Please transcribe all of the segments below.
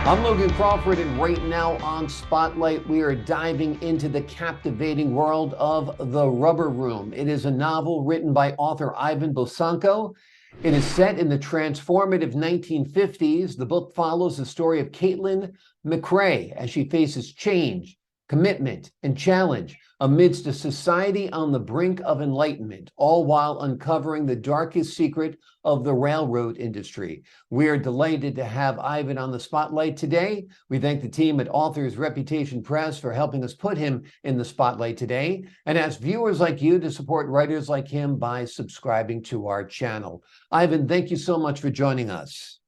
I'm Logan Crawford, and right now on Spotlight, we are diving into the captivating world of The Rubber Room. It is a novel written by author Ivan Bosanko. It is set in the transformative 1950s. The book follows the story of Caitlin McRae as she faces change, commitment, and challenge amidst a society on the brink of enlightenment, all while uncovering the darkest secret of the railroad industry. We are delighted to have Ivan on the spotlight today. We thank the team at Authors Reputation Press for helping us put him in the spotlight today, and ask viewers like you to support writers like him by subscribing to our channel. Ivan, thank you so much for joining us.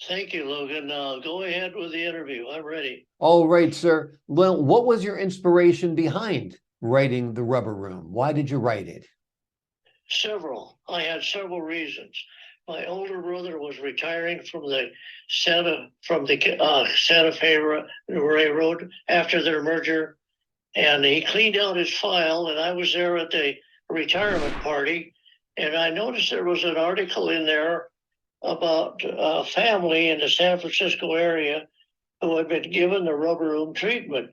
Thank you, Logan. Go ahead with the interview. I'm ready. All right, sir. Well, what was your inspiration behind writing The Rubber Room? Why did you write it? Several. I had several reasons. My older brother was retiring from the Santa Fe Railroad after their merger, and he cleaned out his file, and I was there at the retirement party, and I noticed there was an article in there about a family in the San Francisco area who had been given the rubber room treatment.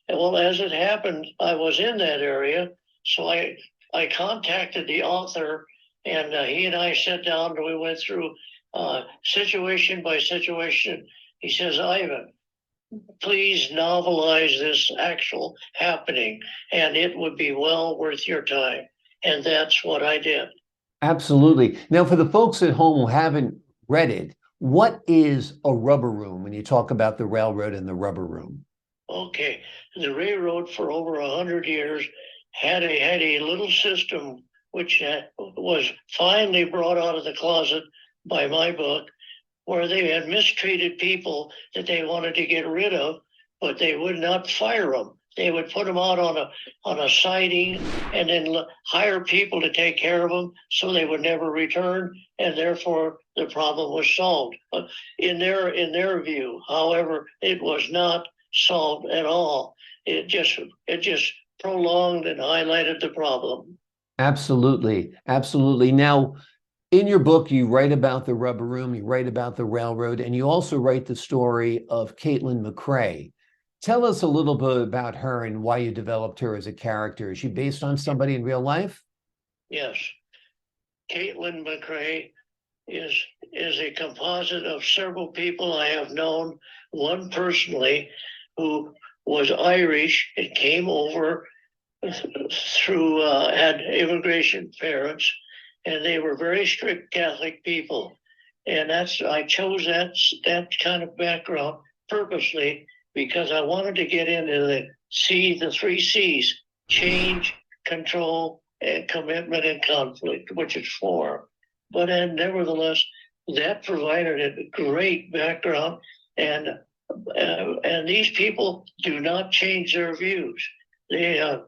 And well, as it happened, I was in that area, so I contacted the author, and he and I sat down and we went through situation by situation. He says, Ivan, please novelize this actual happening, and it would be well worth your time. And that's what I did. Absolutely. Now, for the folks at home who haven't read it, what is a rubber room when you talk about the railroad and the rubber room? Okay, the railroad for over 100 years had a little system which was finally brought out of the closet by my book, where they had mistreated people that they wanted to get rid of, but they would not fire them. They would put them out on a siding and then hire people to take care of them so they would never return, and therefore the problem was solved. But in their view, however, it was not solved at all. It just prolonged and highlighted the problem. Absolutely. Absolutely. Now, in your book, you write about the rubber room, you write about the railroad, and you also write the story of Caitlin McRae. Tell us a little bit about her and why you developed her as a character. Is she based on somebody in real life? Yes. Caitlin McRae is a composite of several people I have known, one personally who was Irish and came over through had immigration parents, and they were very strict Catholic people. And I chose that kind of background purposely because I wanted to get into the three C's: change, control, and commitment and conflict, which is four. But nevertheless, that provided a great background, and these people do not change their views. The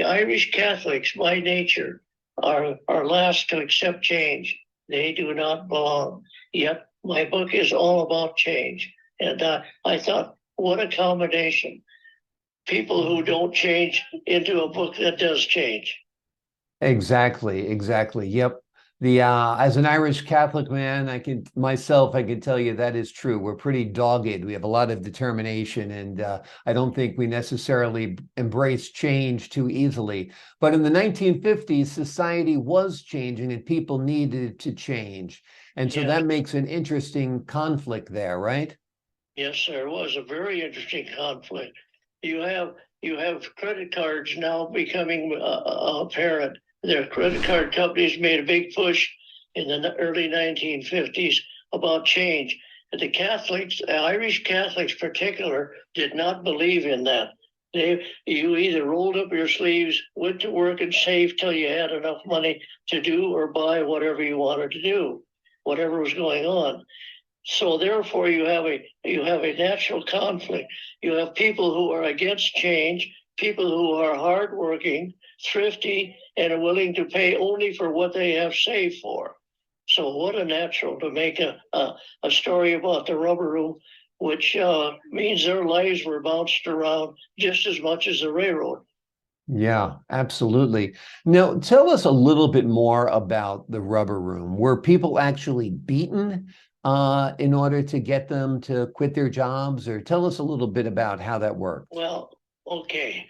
Irish Catholics by nature are last to accept change. They do not belong. Yet my book is all about change. And I thought, what a combination. People who don't change into a book that does change. Exactly, exactly. Yep. The as an Irish Catholic man, I can tell you that is true. We're pretty dogged. We have a lot of determination, and I don't think we necessarily embrace change too easily. But in the 1950s, society was changing, and people needed to change, and so Yes. that makes an interesting conflict there, right? Yes, there was a very interesting conflict. You have credit cards now becoming apparent. Their credit card companies made a big push in the early 1950s about change. And the Catholics, Irish Catholics in particular, did not believe in that. You either rolled up your sleeves, went to work, and saved till you had enough money to do or buy whatever you wanted to do, whatever was going on. So therefore, you have a natural conflict. You have people who are against change, people who are hardworking, thrifty, and are willing to pay only for what they have saved for. So what a natural to make a story about the rubber room, which means their lives were bounced around just as much as the railroad. Yeah, absolutely. Now, tell us a little bit more about the rubber room. Were people actually beaten? in order to get them to quit their jobs? Or tell us a little bit about how that worked. Well, okay.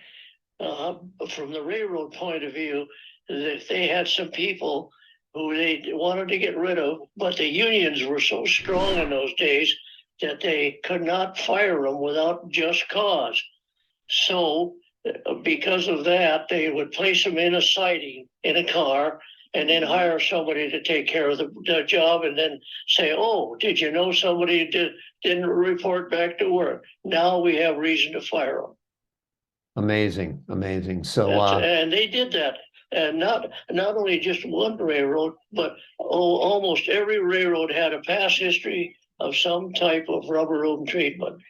From the railroad point of view, they had some people who they wanted to get rid of, but the unions were so strong in those days that they could not fire them without just cause. So, because of that, they would place them in a siding in a car and then hire somebody to take care of the job and then say, oh, did you know somebody didn't report back to work? Now we have reason to fire them. Amazing, amazing. So, And they did that. And not only just one railroad, but almost every railroad had a past history of some type of rubber room treatment.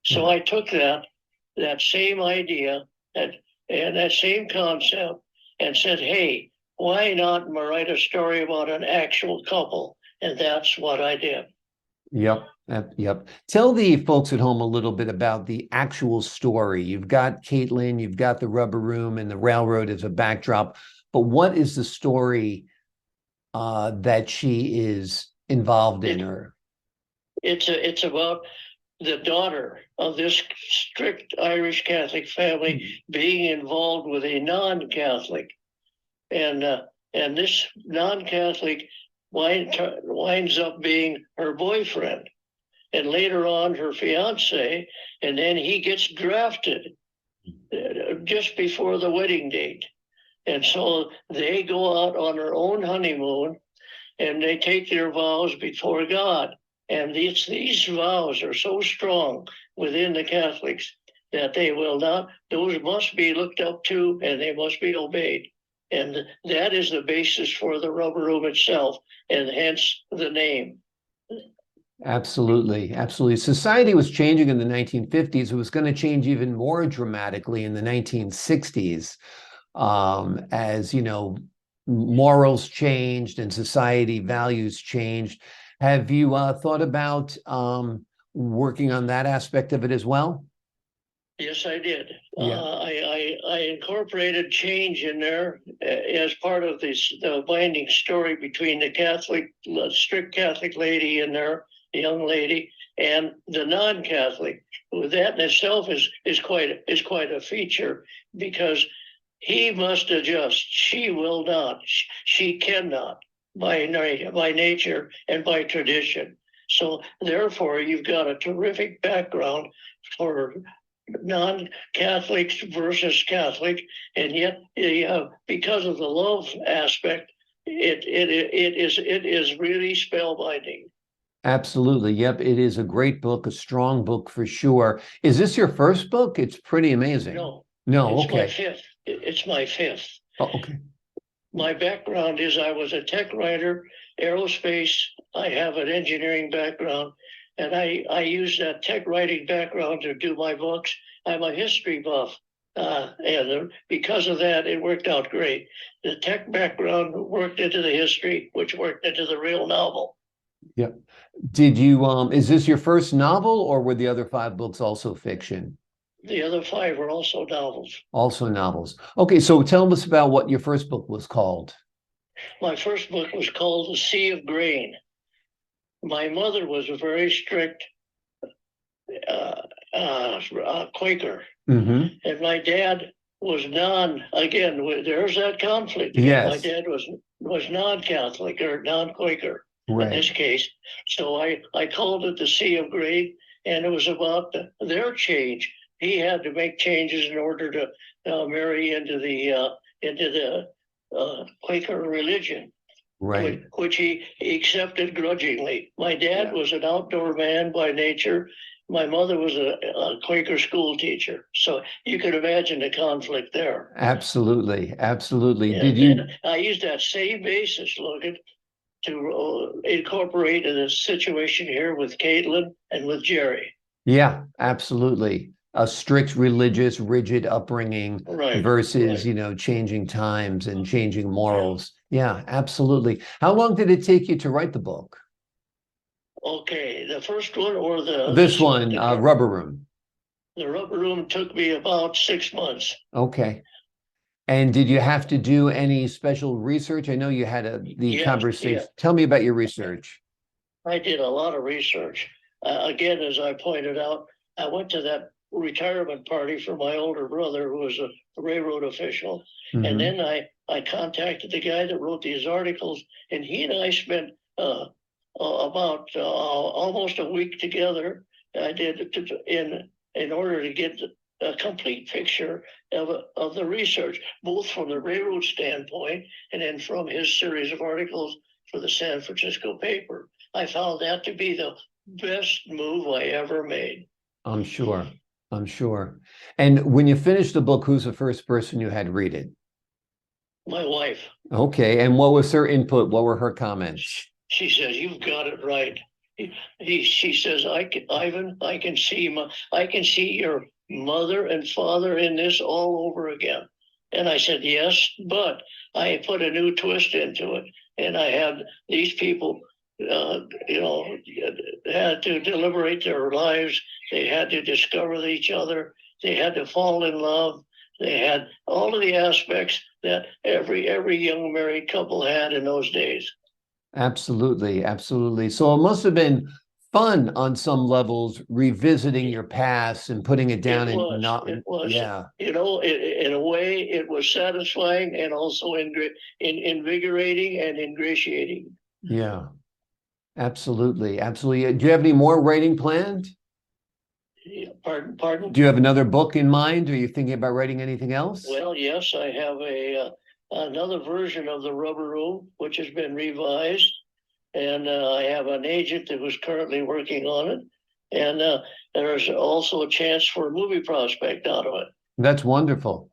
So I took that same idea and that same concept and said, hey, why not write a story about an actual couple? And that's what I did. Yep. Yep. Tell the folks at home a little bit about the actual story. You've got Caitlin, you've got the rubber room and the railroad as a backdrop, but what is the story that she is involved in? It's about the daughter of this strict Irish Catholic family being involved with a non-Catholic, and this non-Catholic winds up being her boyfriend, and later on her fiance, and then he gets drafted just before the wedding date, and so they go out on their own honeymoon, and they take their vows before God. And these vows are so strong within the Catholics that those must be looked up to and they must be obeyed. And that is the basis for the rubber room itself, and hence the name. Absolutely, absolutely. Society was changing in the 1950s. It was going to change even more dramatically in the 1960s, as morals changed and society values changed. Have you thought about working on that aspect of it as well? Yes, I did. Yeah. I incorporated change in there as part of the binding story between the strict Catholic lady in there, the young lady, and the non-Catholic. That in itself is quite a feature, because he must adjust. She will not. She cannot by nature and by tradition. So therefore, you've got a terrific background for non-Catholics versus Catholic, and yet because of the love aspect, it is really spellbinding. Absolutely. Yep. It is a great book, a strong book for sure. Is this your first book? It's pretty amazing. No, it's okay. my fifth. It's my fifth. Oh, okay. My background is I was a tech writer, aerospace. I have an engineering background, and I use that tech writing background to do my books. I'm a history buff, and because of that, it worked out great. The tech background worked into the history, which worked into the real novel. Yep. Did you, is this your first novel, or were the other 5 books also fiction? The other 5 were also novels. Also novels. Okay, so tell us about what your first book was called. My first book was called The Sea of Grain. My mother was a very strict Quaker, and my dad was again, there's that conflict. Yes. My dad was non-Catholic or non-Quaker, right, in this case. So I called it The Sea of Grain, and it was about their change. He had to make changes in order to marry into the Quaker religion, right, which he accepted grudgingly. My dad was an outdoor man by nature. My mother was a Quaker school teacher, so you could imagine the conflict there. Absolutely, absolutely. And I used that same basis, Logan, to incorporate in this situation here with Caitlin and with Jerry. Yeah, absolutely. A strict religious, rigid upbringing versus, changing times and changing morals. Yeah, absolutely. How long did it take you to write the book? Okay, the first one or this one, Rubber Room? The Rubber Room took me about 6 months. Okay. And did you have to do any special research? I know you had the conversation. Tell me about your research. I did a lot of research. Again, as I pointed out, I went to that retirement party for my older brother, who was a railroad official. And then I contacted the guy that wrote these articles, and he and I spent about almost a week together. I did in order to get a complete picture of the research, both from the railroad standpoint and then from his series of articles for the San Francisco paper. I found that to be the best move I ever made. I'm sure. I'm sure. And when you finished the book, who's the first person you had read it? My wife. Okay. And what was her input? What were her comments? She says, "You've got it right." She says, Ivan, I can see your mother and father in this all over again. And I said, yes, but I put a new twist into it. And I had these people, had to deliberate their lives. They had to discover each other. They had to fall in love. They had all of the aspects that every young married couple had in those days. Absolutely. Absolutely. So it must have been fun on some levels, revisiting your past and putting it down. It was. Yeah. In a way, it was satisfying and also invigorating and ingratiating. Yeah. Absolutely. Absolutely. Do you have any more writing planned? Pardon? Do you have another book in mind? Are you thinking about writing anything else? Well, yes, I have another version of the Rubber Room, which has been revised, and I have an agent that was currently working on it, and there's also a chance for a movie prospect out of it. That's wonderful.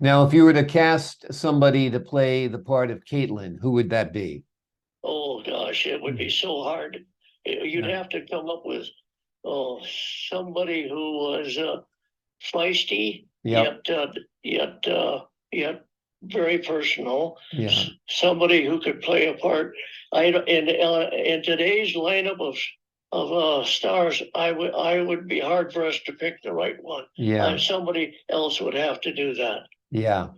Now, if you were to cast somebody to play the part of Caitlin, who would that be? Oh gosh, it would be so hard. You'd have to come up with somebody who was feisty, yet very personal. Yeah. Somebody who could play a part. In today's lineup of stars, I would be hard for us to pick the right one. Yeah. Somebody else would have to do that. Yeah,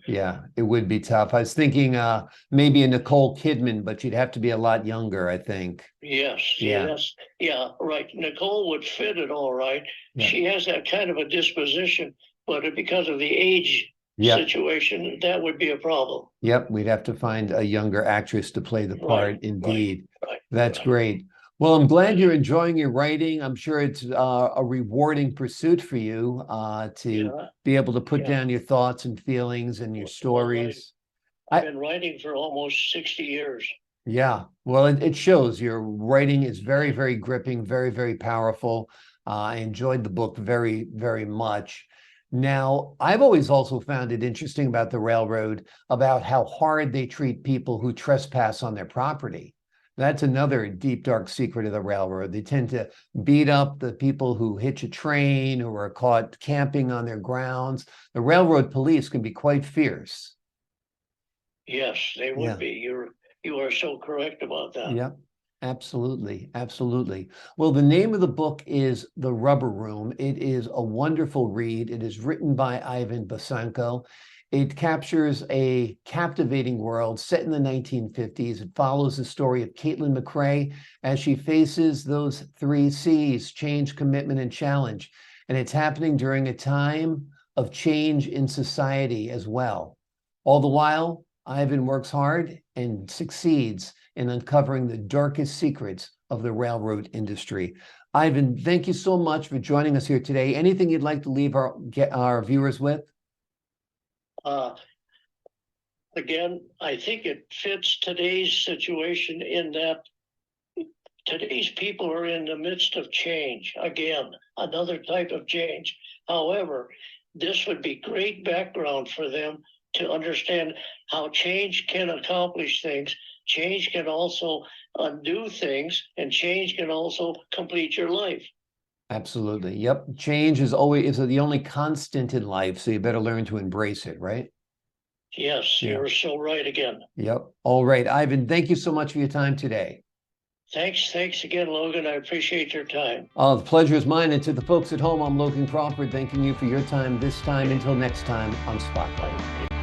it would be tough. I was thinking maybe a Nicole Kidman, but she'd have to be a lot younger, I think. Yes, right. Nicole would fit it all right. Yeah. She has that kind of a disposition, but because of the age situation, that would be a problem. Yep, we'd have to find a younger actress to play the part, indeed. Right, That's great. Well, I'm glad you're enjoying your writing. I'm sure it's a rewarding pursuit for you to be able to put down your thoughts and feelings and your stories. I've been writing for almost 60 years. Yeah, well, it shows. Your writing is very, very gripping, very, very powerful. I enjoyed the book very, very much. Now, I've always also found it interesting about the railroad, about how hard they treat people who trespass on their property. That's another deep, dark secret of the railroad. They tend to beat up the people who hitch a train or are caught camping on their grounds. The railroad police can be quite fierce. Yes, they would be. You are so correct about that. Yep, absolutely, absolutely. Well, the name of the book is The Rubber Room. It is a wonderful read. It is written by Ivan Bosanko. It captures a captivating world set in the 1950s. It follows the story of Caitlin McRae as she faces those 3 C's: change, commitment, and challenge. And it's happening during a time of change in society as well. All the while, Ivan works hard and succeeds in uncovering the darkest secrets of the railroad industry. Ivan, thank you so much for joining us here today. Anything you'd like to leave our viewers with? Again, I think it fits today's situation in that today's people are in the midst of change. Again, another type of change. However, this would be great background for them to understand how change can accomplish things. Change can also undo things, and change can also complete your life. Absolutely. Yep. Change is the only constant in life, so you better learn to embrace it, right? Yes, you're so right again. Yep. All right, Ivan, thank you so much for your time today. Thanks again, Logan. I appreciate your time. The pleasure is mine. And to the folks at home, I'm Logan Crawford, thanking you for your time this time. Until next time on Spotlight.